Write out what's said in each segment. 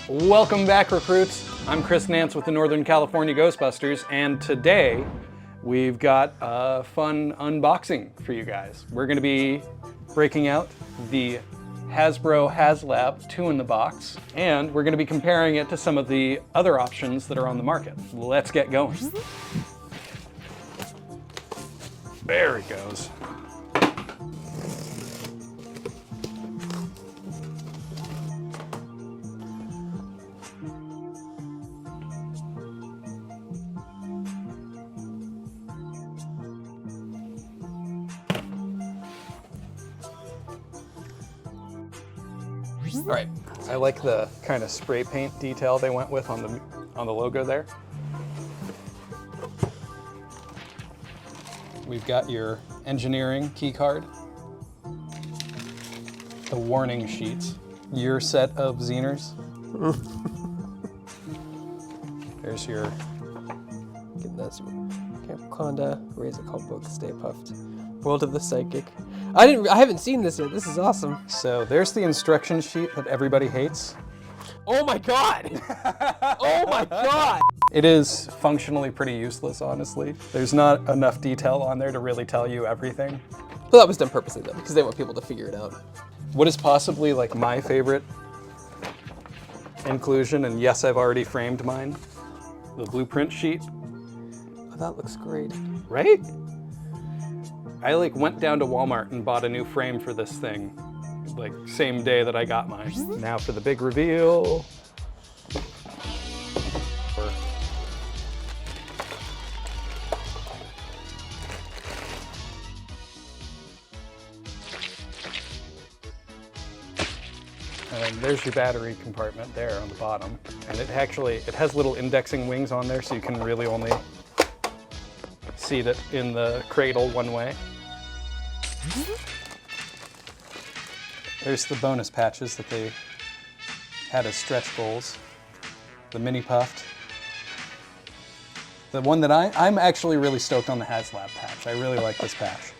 Welcome back, recruits. I'm Chris Nance with the Northern California Ghostbusters, and today we've got a fun unboxing for you guys. We're going to be breaking out the Hasbro HasLab 2 in the box, and we're going to be comparing it to some of the other options that are on the market. Let's get going. There it goes. All right, I like the kind of spray paint detail they went with on the logo there. We've got your engineering key card, the warning sheets, your set of Zeners. There's your Conda, Razor Called Book, Stay Puffed, World of the Psychic. I haven't seen this yet. This is awesome. So there's the instruction sheet that everybody hates. Oh my god! Oh my god! It is functionally pretty useless, honestly. There's not enough detail on there to really tell you everything. Well, that was done purposely though, because they want people to figure it out. What is possibly like my favorite inclusion, and yes, I've already framed mine, the blueprint sheet. Oh, that looks great. Right? I went down to Walmart and bought a new frame for this thing, same day that I got mine. Now for the big reveal. And there's your battery compartment there on the bottom. And it has little indexing wings on there, so you can really only see it in the cradle one way. There's the bonus patches that they had as stretch goals. The mini puffed. The one that I'm actually really stoked on, the HasLab patch. I really like this patch.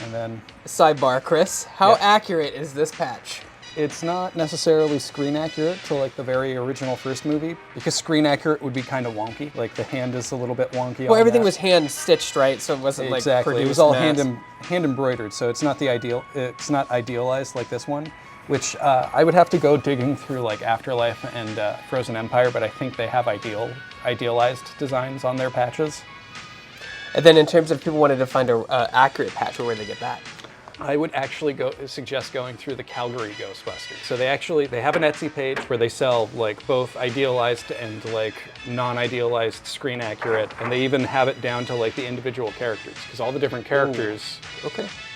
And then Sidebar, Chris, how accurate is this patch? it's not necessarily screen accurate to the very original first movie, because screen accurate would be kind of wonky. The hand is a little bit wonky. Well, everything was hand stitched, right? So it wasn't exactly. Produced It was all mass. hand embroidered, so it's not it's not idealized like this one, which I would have to go digging through Afterlife and Frozen Empire, but I think they have idealized designs on their patches. And then in terms of people wanted to find a accurate patch, where would they get that? I would actually suggest going through the Calgary Ghostbusters. So they have an Etsy page where they sell both idealized and non-idealized screen accurate, and they even have it down to the individual characters, because all the different characters,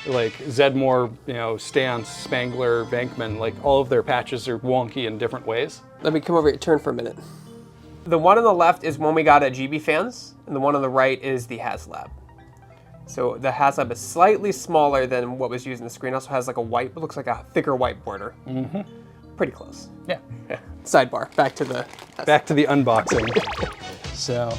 Zedmore, Stance, Spangler, Venkman, all of their patches are wonky in different ways. Let me come over here, turn for a minute. The one on the left is one we got at GB Fans, and the one on the right is the HasLab. So the HasLab is slightly smaller than what was used in the screen. Also has it looks like a thicker white border. Mm-hmm. Pretty close. Yeah. Sidebar, back to the unboxing. So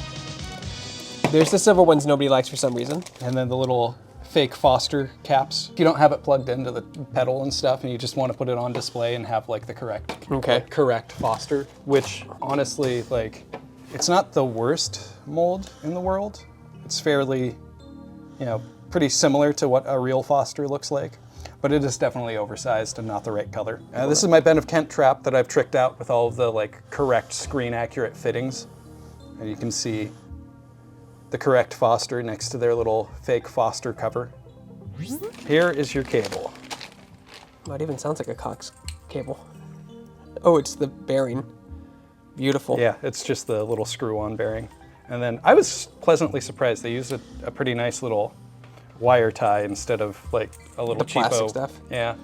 there's the silver ones nobody likes for some reason. And then the little fake Foster caps. If you don't have it plugged into the pedal and stuff, and you just want to put it on display and have the correct Foster, which honestly, it's not the worst mold in the world. It's fairly, pretty similar to what a real Foster looks like, but it is definitely oversized and not the right color. This is my BenOfKent trap that I've tricked out with all of the correct screen accurate fittings. And you can see the correct Foster next to their little fake Foster cover. Here is your cable. Oh, it even sounds like a Cox cable. Oh, it's the bearing. Beautiful. Yeah, it's just the little screw-on bearing. And then I was pleasantly surprised. They used a pretty nice little wire tie instead of a little cheapo plastic stuff. Yeah.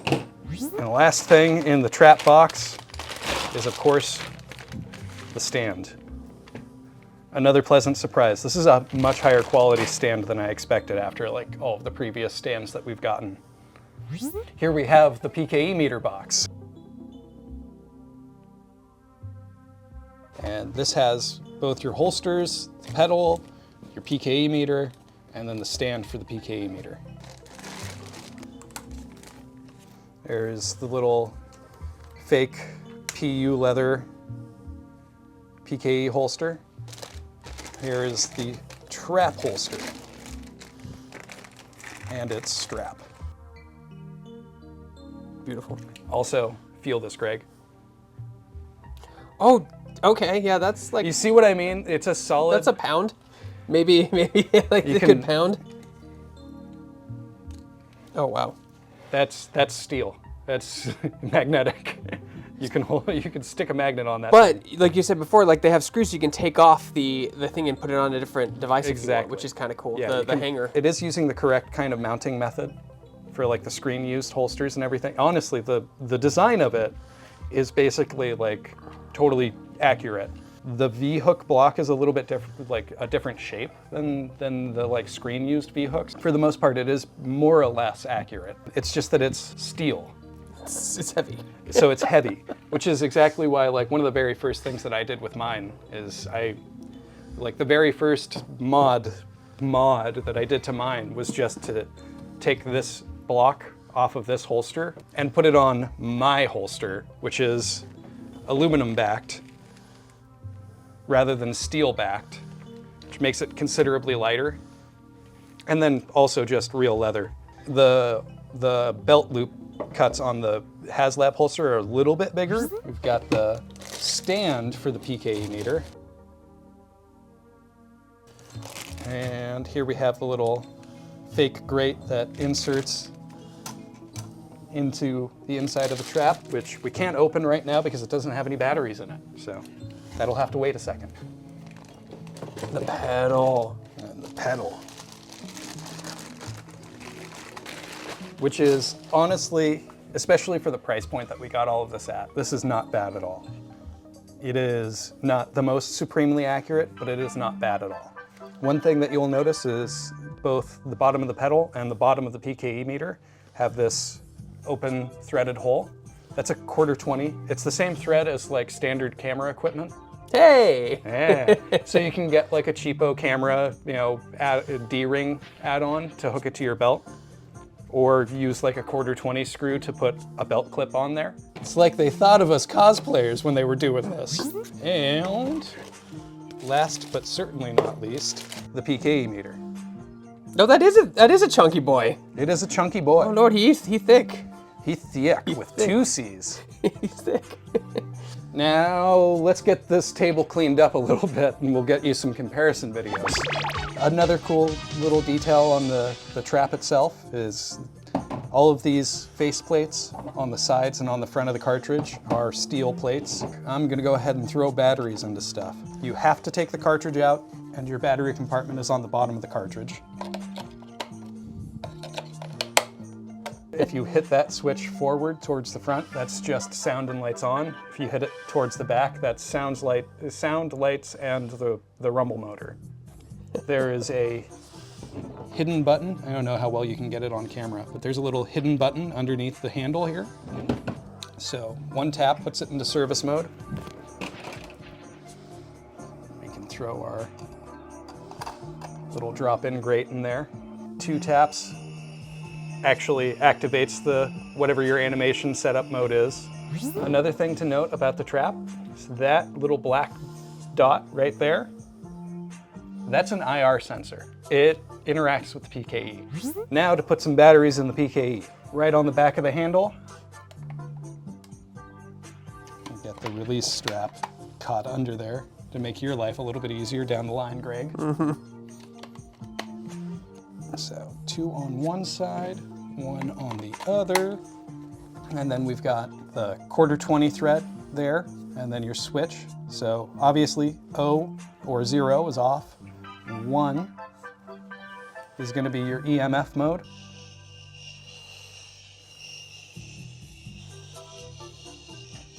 And the last thing in the trap box is, of course, the stand. Another pleasant surprise. This is a much higher quality stand than I expected after all of the previous stands that we've gotten. Here we have the PKE meter box. And this has both your holsters, the pedal, your PKE meter, and then the stand for the PKE meter. There's the little fake PU leather PKE holster. Here is the trap holster and its strap. Beautiful. Also, feel this, Greg. Oh, okay, yeah, that's like... You see what I mean? It's a solid... That's a pound. Maybe like a can- good pound. Oh, wow. That's steel. That's magnetic. You can stick a magnet on that. But like you said before, like they have screws, so you can take off the thing and put it on a different device, if you want, which is kind of cool. Yeah, the hanger. It is using the correct kind of mounting method for like the screen used holsters and everything. Honestly, the design of it is basically like totally accurate. The V-hook block is a little bit different, like a different shape than the like screen used V-hooks. For the most part, it is more or less accurate. It's just that it's steel. It's heavy. So it's heavy, which is exactly why like one of the very first things that I did with mine is the very first mod that I did to mine was just to take this block off of this holster and put it on my holster, which is aluminum backed rather than steel backed, which makes it considerably lighter. And then also just real leather. The belt loop cuts on the HasLab holster are a little bit bigger. We've got the stand for the PKE meter. And here we have the little fake grate that inserts into the inside of the trap, which we can't open right now because it doesn't have any batteries in it. So that'll have to wait a second. The pedal. And the pedal. Which is honestly, especially for the price point that we got all of this at, this is not bad at all. It is not the most supremely accurate, but it is not bad at all. One thing that you'll notice is both the bottom of the pedal and the bottom of the PKE meter have this open threaded hole. That's a 1/4-20. It's the same thread as like standard camera equipment. Hey! Yeah. So you can get like a cheapo camera, a D-ring add-on to hook it to your belt, or use like a 1/4-20 screw to put a belt clip on there. It's like they thought of us cosplayers when they were doing this. And last but certainly not least, the PKE meter. No, that is a chunky boy. It is a chunky boy. Oh Lord, he's thick. He's thick with thick. 2 C's. He's thick. Now, let's get this table cleaned up a little bit and we'll get you some comparison videos. Another cool little detail on the trap itself is all of these face plates on the sides and on the front of the cartridge are steel plates. I'm gonna go ahead and throw batteries into stuff. You have to take the cartridge out and your battery compartment is on the bottom of the cartridge. If you hit that switch forward towards the front, that's just sound and lights on. If you hit it towards the back, that's sound, lights, and the rumble motor. There is a hidden button. I don't know how well you can get it on camera, but there's a little hidden button underneath the handle here. So one tap puts it into service mode. We can throw our little drop-in grate in there. 2 taps actually activates whatever your animation setup mode is. Another thing to note about the trap is that little black dot right there, that's an IR sensor. It interacts with the PKE. Now to put some batteries in the PKE. Right on the back of the handle, you get the release strap caught under there to make your life a little bit easier down the line, Greg. So 2 on one side, 1 on the other. And then we've got the 1/4-20 thread there, and then your switch. So obviously O or 0 is off. 1 is gonna be your EMF mode.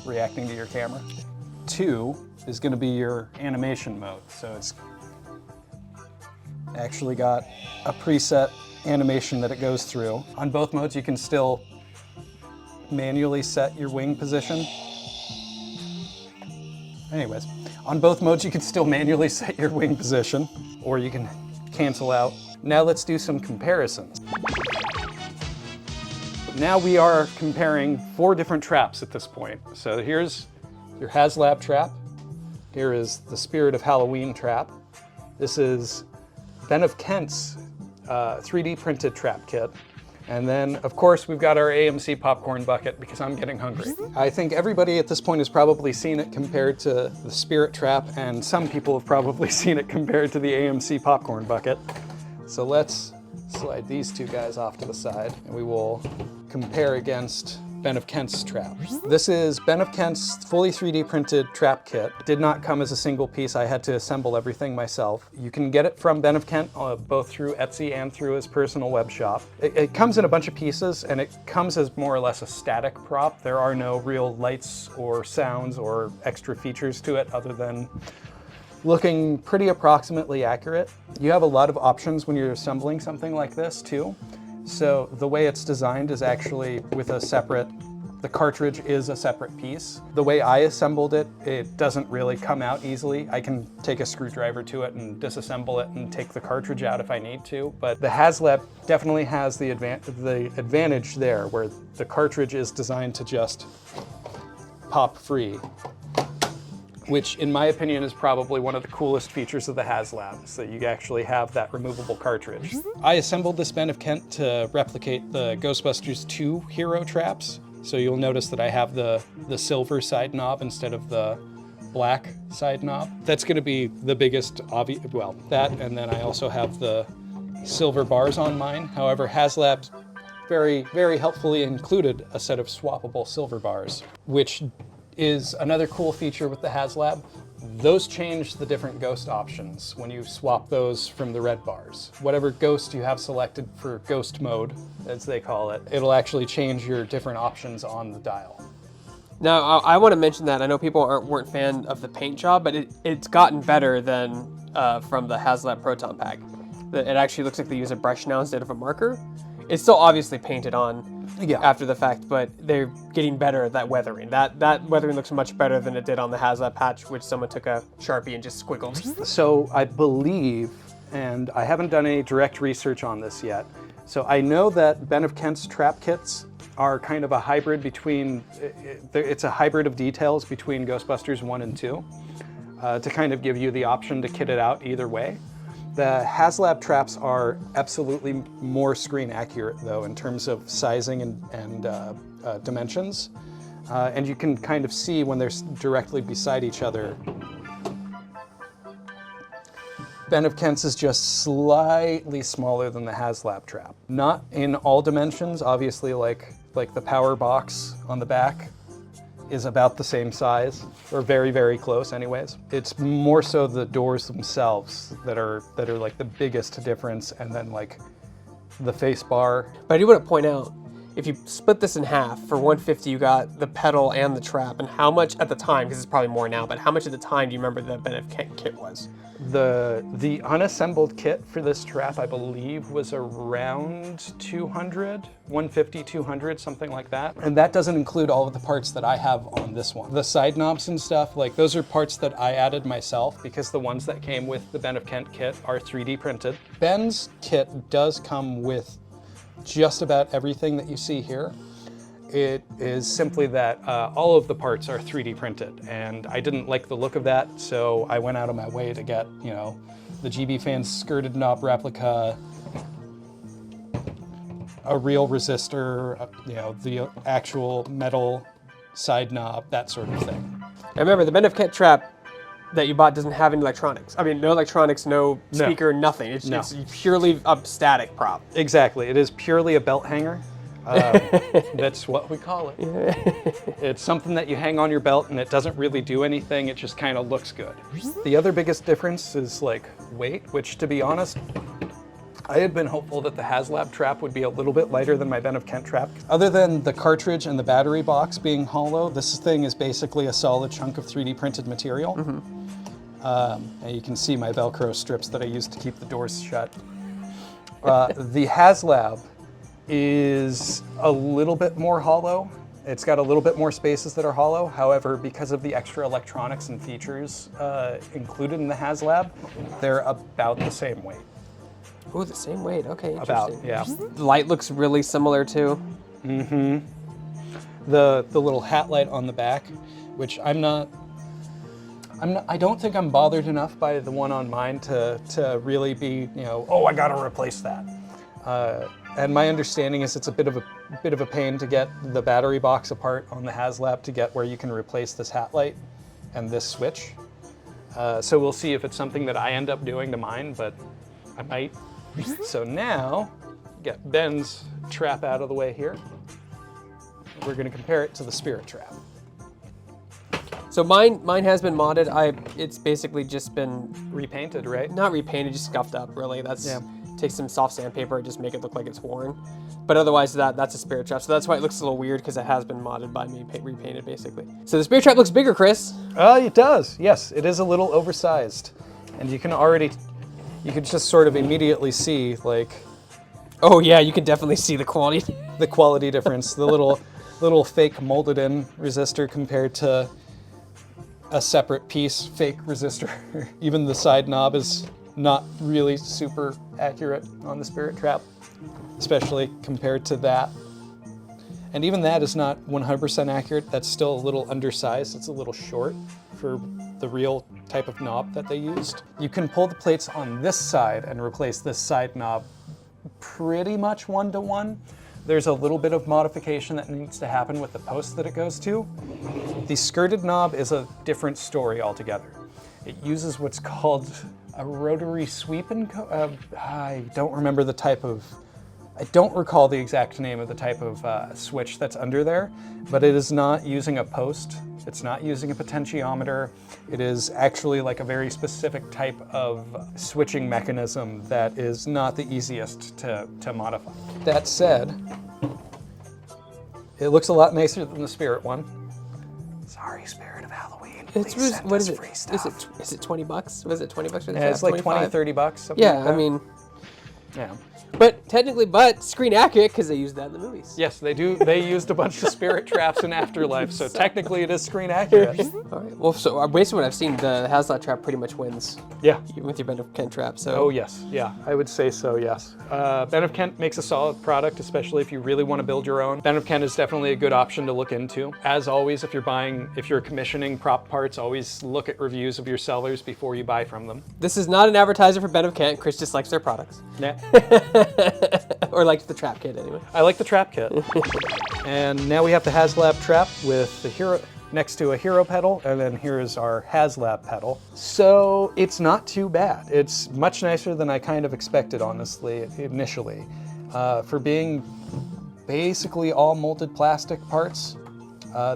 Reacting to your camera. 2 is gonna be your animation mode. So it's actually got a preset animation that it goes through. On both modes, you can still manually set your wing position. Anyways, on both modes, you can still manually set your wing position, or you can cancel out. Now let's do some comparisons. Now we are comparing 4 different traps at this point. So here's your HasLab trap. Here is the Spirit of Halloween trap. This is BenOfKent's 3D printed trap kit. And then, of course, we've got our AMC popcorn bucket because I'm getting hungry. I think everybody at this point has probably seen it compared to the Spirit trap, and some people have probably seen it compared to the AMC popcorn bucket. So let's slide these two guys off to the side, and we will compare against BenOfKent's trap. This is BenOfKent's fully 3D printed trap kit. It did not come as a single piece. I had to assemble everything myself. You can get it from BenOfKent both through Etsy and through his personal web shop. It comes in a bunch of pieces, and it comes as more or less a static prop. There are no real lights or sounds or extra features to it other than looking pretty approximately accurate. You have a lot of options when you're assembling something like this too. So the way it's designed is actually with a separate, the cartridge is a separate piece. The way I assembled it, it doesn't really come out easily. I can take a screwdriver to it and disassemble it and take the cartridge out if I need to. But the HasLab definitely has the advantage there, where the cartridge is designed to just pop free, which in my opinion is probably one of the coolest features of the HasLab, so you actually have that removable cartridge. I assembled this BenOfKent to replicate the Ghostbusters 2 hero traps. So you'll notice that I have the silver side knob instead of the black side knob. That's gonna be the biggest obvious, well, that, and then I also have the silver bars on mine. However, HasLab very, very helpfully included a set of swappable silver bars, which is another cool feature with the HasLab. Those change the different ghost options when you swap those from the red bars. Whatever ghost you have selected for ghost mode, as they call it, it'll actually change your different options on the dial. Now, I want to mention that I know people weren't fan of the paint job, but it's gotten better than from the HasLab Proton pack. It actually looks like they use a brush now instead of a marker. It's still obviously painted on after the fact, but they're getting better at that weathering. That weathering looks much better than it did on the HasLab patch, which someone took a Sharpie and just squiggled. So I believe, and I haven't done any direct research on this yet, so I know that BenOfKent's trap kits are kind of a hybrid between, it's a hybrid of details between Ghostbusters 1 and 2 to kind of give you the option to kit it out either way. The HasLab traps are absolutely more screen accurate though in terms of sizing and dimensions. And you can kind of see when they're directly beside each other. BenOfKent's is just slightly smaller than the HasLab trap. Not in all dimensions, obviously like the power box on the back is about the same size, or very, very close anyways. It's more so the doors themselves that are like the biggest difference, and then like the face bar. But I do want to point out, if you split this in half, for $150 you got the pedal and the trap, and how much at the time, because it's probably more now, but how much at the time do you remember the BenOfKent kit was? The unassembled kit for this trap, I believe, was around 200, 150, 200, something like that. And that doesn't include all of the parts that I have on this one. The side knobs and stuff, like those are parts that I added myself because the ones that came with the BenOfKent kit are 3D printed. Ben's kit does come with just about everything that you see here. It is simply that all of the parts are 3D printed, and I didn't like the look of that, so I went out of my way to get, you know, the GB Fans skirted knob replica, a real resistor, you know, the actual metal side knob, that sort of thing. I remember the BenOfKent trap that you bought doesn't have any electronics. I mean, no electronics, no speaker, nothing. It's purely a static prop. Exactly. It is purely a belt hanger. That's what we call it. It's something that you hang on your belt and it doesn't really do anything. It just kind of looks good. The other biggest difference is like weight, which to be honest, I had been hopeful that the HasLab trap would be a little bit lighter than my BenOfKent trap. Other than the cartridge and the battery box being hollow, this thing is basically a solid chunk of 3D printed material. And you can see my Velcro strips that I used to keep the doors shut. The HasLab is a little bit more hollow. It's got a little bit more spaces that are hollow. However, because of the extra electronics and features included in the HasLab, they're about the same weight. Oh, the same weight. Okay, interesting. About, yeah. The light looks really similar too. the little hat light on the back, which I don't think I'm bothered enough by the one on mine to really be, you know, oh, I gotta replace that. And my understanding is it's a bit of a pain to get the battery box apart on the HasLab to get where you can replace this hat light and this switch. So we'll see if it's something that I end up doing to mine, but I might. So now, get Ben's trap out of the way here. We're gonna compare it to the Spirit Trap. So mine has been modded. It's basically just been Repainted, right? not repainted, just scuffed up. Really, Yeah. Take some soft sandpaper and just make it look like it's worn. But otherwise, that's a Spirit Trap. So that's why it looks a little weird, because it has been modded by me, repainted basically. So the Spirit Trap looks bigger, Chris. It does. Yes, it is a little oversized, and you can just sort of immediately see like Oh yeah, you can definitely see the quality. the quality difference. The little fake molded in resistor compared to a separate piece fake resistor. Even the side knob is not really super accurate on the Spirit Trap, especially compared to that. And even that is not 100% accurate. That's still a little undersized. It's a little short for the real type of knob that they used. You can pull the plates on this side and replace this side knob pretty much one-to-one. There's a little bit of modification that needs to happen with the post that it goes to. The skirted knob is a different story altogether. It uses what's called a rotary sweep and I don't remember the type of, I don't recall the exact name of the type of switch that's under there, but it is not using a post. It's not using a potentiometer. It is actually like a very specific type of switching mechanism that is not the easiest to modify. That said, it looks a lot nicer than the Spirit one. Sorry, Spirit of Halloween. What is it? Free stuff. Is it $20? Was it $20 for the Yeah, it's like 20, 30 bucks. Something Yeah, like that. I mean, yeah. but technically, screen accurate, because they used that in the movies. Yes, they do. They used a bunch of Spirit traps in Afterlife, so technically it is screen accurate. All right. Well, so based on what I've seen, the HasLab trap pretty much wins. Yeah. With your BenOfKent trap. So. Oh yes, yeah, I would say so. Yes. BenOfKent makes a solid product, especially if you really want to build your own. BenOfKent is definitely a good option to look into. As always, if you're commissioning prop parts, always look at reviews of your sellers before you buy from them. This is not an advertiser for BenOfKent. Chris just likes their products. Yeah. Or likes the trap kit anyway. I like the trap kit. And now we have the HasLab trap with the hero next to a hero pedal, and then here is our HasLab pedal. So it's not too bad. It's much nicer than I kind of expected, honestly, initially. For being basically all molded plastic parts,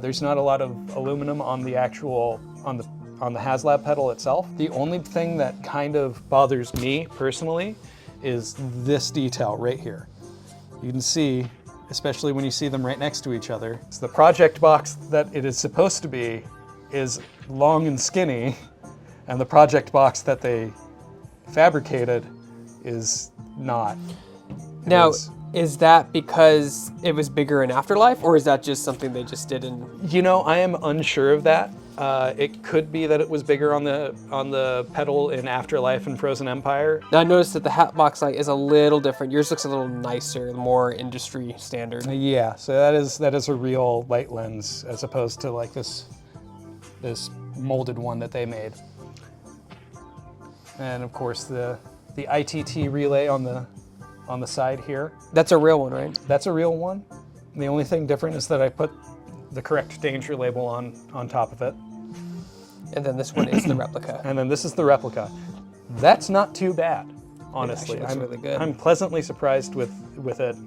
there's not a lot of aluminum on the actual, on the HasLab pedal itself. The only thing that kind of bothers me personally is this detail right here. You can see, especially when you see them right next to each other, it's the project box that it is supposed to be is long and skinny, and the project box that they fabricated is not. Now, is that because it was bigger in Afterlife, or is that just something they just did in? You know, I am unsure of that. It could be that it was bigger on the pedal in Afterlife and Frozen Empire. Now I noticed that the hat box light is a little different. Yours looks a little nicer, more industry standard. Yeah, so that is a real light lens as opposed to like this molded one that they made. And of course the ITT relay on the side here. That's a real one, right? That's a real one. The only thing different is that I put the correct danger label on top of it. And then this one is the replica. And then this is the replica. That's not too bad, honestly. It actually looks really good. I'm pleasantly surprised with it.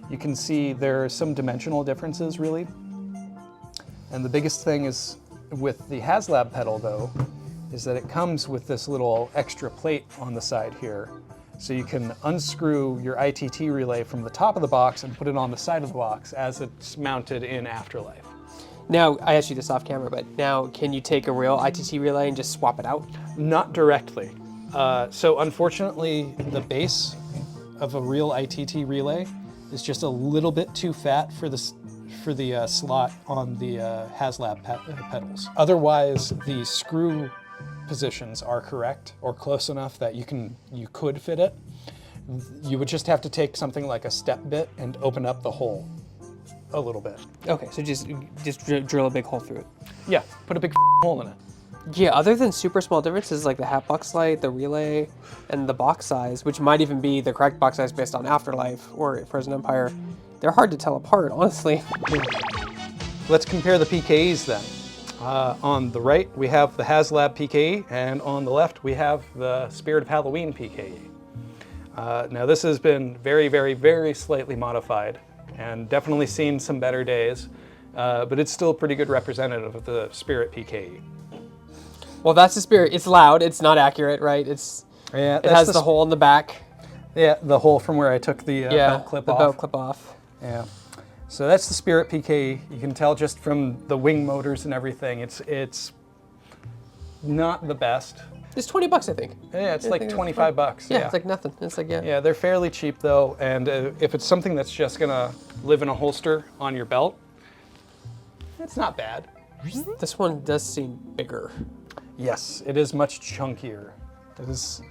You can see there are some dimensional differences, really. And the biggest thing is with the HasLab pedal, though, is that it comes with this little extra plate on the side here. So you can unscrew your ITT relay from the top of the box and put it on the side of the box as it's mounted in Afterlife. Now, I asked you this off camera, but now can you take a real ITT relay and just swap it out? Not directly. So unfortunately, the base of a real ITT relay is just a little bit too fat for the slot on the HasLab pedals. Otherwise, the screw positions are correct or close enough that you could fit it. You would just have to take something like a step bit and open up the hole a little bit. Okay, so just drill a big hole through it. Yeah, put a big hole in it. Yeah, other than super small differences like the Hatbox light, the relay, and the box size, which might even be the correct box size based on Afterlife or Frozen Empire, they're hard to tell apart, honestly. Let's compare the PKEs then. On the right, we have the HasLab PKE, and on the left, we have the Spirit of Halloween PKE. Now this has been very, very, very slightly modified and definitely seen some better days, but it's still a pretty good representative of the Spirit PKE. Well, that's the Spirit. It's loud. It's not accurate, right? It has the hole in the back. Yeah, the hole from where I took the belt clip off. Belt clip off. Yeah. So that's the Spirit PKE. You can tell just from the wing motors and everything. It's not the best. It's $20, I think. Yeah, it's like 25 bucks. Yeah, it's like nothing. It's like, yeah. Yeah, they're fairly cheap though, and if it's something that's just gonna live in a holster on your belt, it's not bad. This one does seem bigger. Yes, it is much chunkier. It is,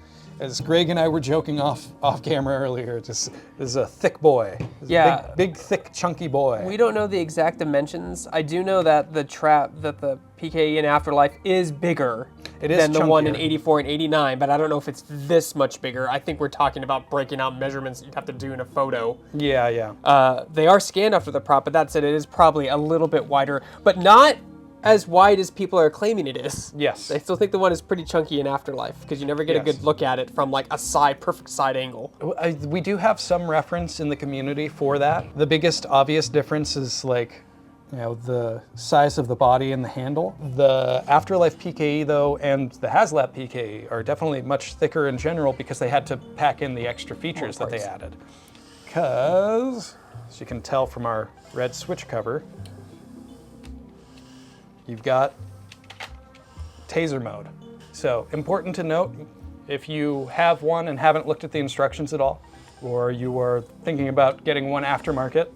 as Greg and I were joking off camera earlier, this is a thick boy. Yeah. Big, thick, chunky boy. We don't know the exact dimensions. I do know that the PKE in Afterlife is bigger than the one in 84 and 89, but I don't know if it's this much bigger. I think we're talking about breaking out measurements you'd have to do in a photo. Yeah, yeah. They are scanned after the prop, but that said, it is probably a little bit wider, but not as wide as people are claiming it is. Yes. I still think the one is pretty chunky in Afterlife because you never get a good look at it from like a perfect side angle. We do have some reference in the community for that. The biggest obvious difference is like, you know, the size of the body and the handle. The Afterlife PKE though and the HasLab PKE are definitely much thicker in general because they had to pack in the extra features that they added. Because, as you can tell from our red switch cover, you've got taser mode. So important to note, if you have one and haven't looked at the instructions at all, or you are thinking about getting one aftermarket,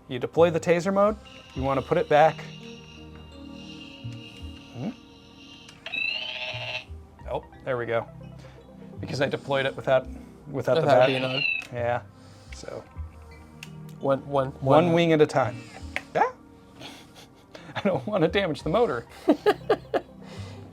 you deploy the taser mode, you want to put it back. Oh, there we go. Because I deployed it without the bat being on. Yeah, so. One wing at a time. Yeah. I don't want to damage the motor.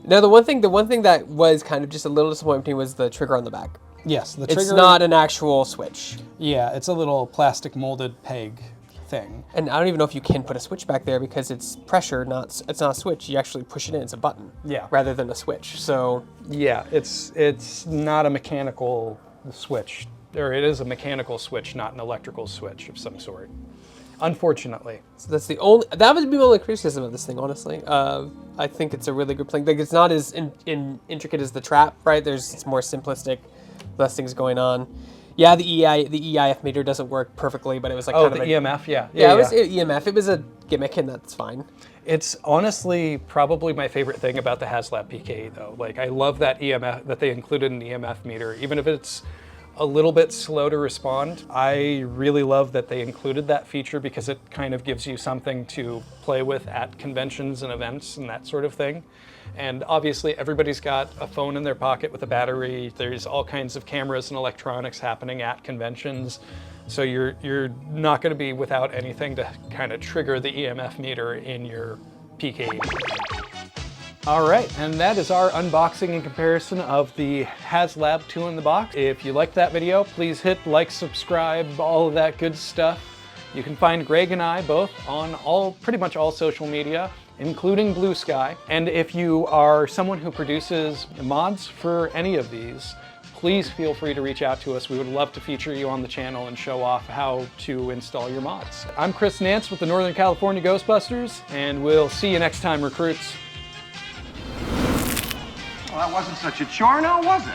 No, the one thing that was kind of just a little disappointing was the trigger on the back. Yes, the trigger. It's not an actual switch. Yeah, it's a little plastic molded peg thing. And I don't even know if you can put a switch back there because it's pressure, it's not a switch. You actually push it in, it's a button. Yeah. Rather than a switch. So. Yeah, it's not a mechanical switch. Or it is a mechanical switch, not an electrical switch of some sort. Unfortunately. So that would be my only criticism of this thing, honestly. I think it's a really good thing. Like, it's not as intricate as the trap, right? It's more simplistic, less things going on. Yeah, the EIF meter doesn't work perfectly, but it was like kind of EMF, yeah. Yeah, it was EMF. It was a gimmick, and that's fine. It's honestly probably my favorite thing about the HasLab PKE, though. Like, I love that EMF, that they included an EMF meter, even if it's a little bit slow to respond. I really love that they included that feature because it kind of gives you something to play with at conventions and events and that sort of thing. And obviously everybody's got a phone in their pocket with a battery. There's all kinds of cameras and electronics happening at conventions. So you're not going to be without anything to kind of trigger the EMF meter in your PKE. All right, and that is our unboxing and comparison of the HasLab 2 in the box. If you liked that video, please hit like, subscribe, all of that good stuff. You can find Greg and I both on pretty much all social media, including Blue Sky. And if you are someone who produces mods for any of these, please feel free to reach out to us. We would love to feature you on the channel and show off how to install your mods. I'm Chris Nance with the Northern California Ghostbusters, and we'll see you next time, recruits. Well, that wasn't such a chore, now was it?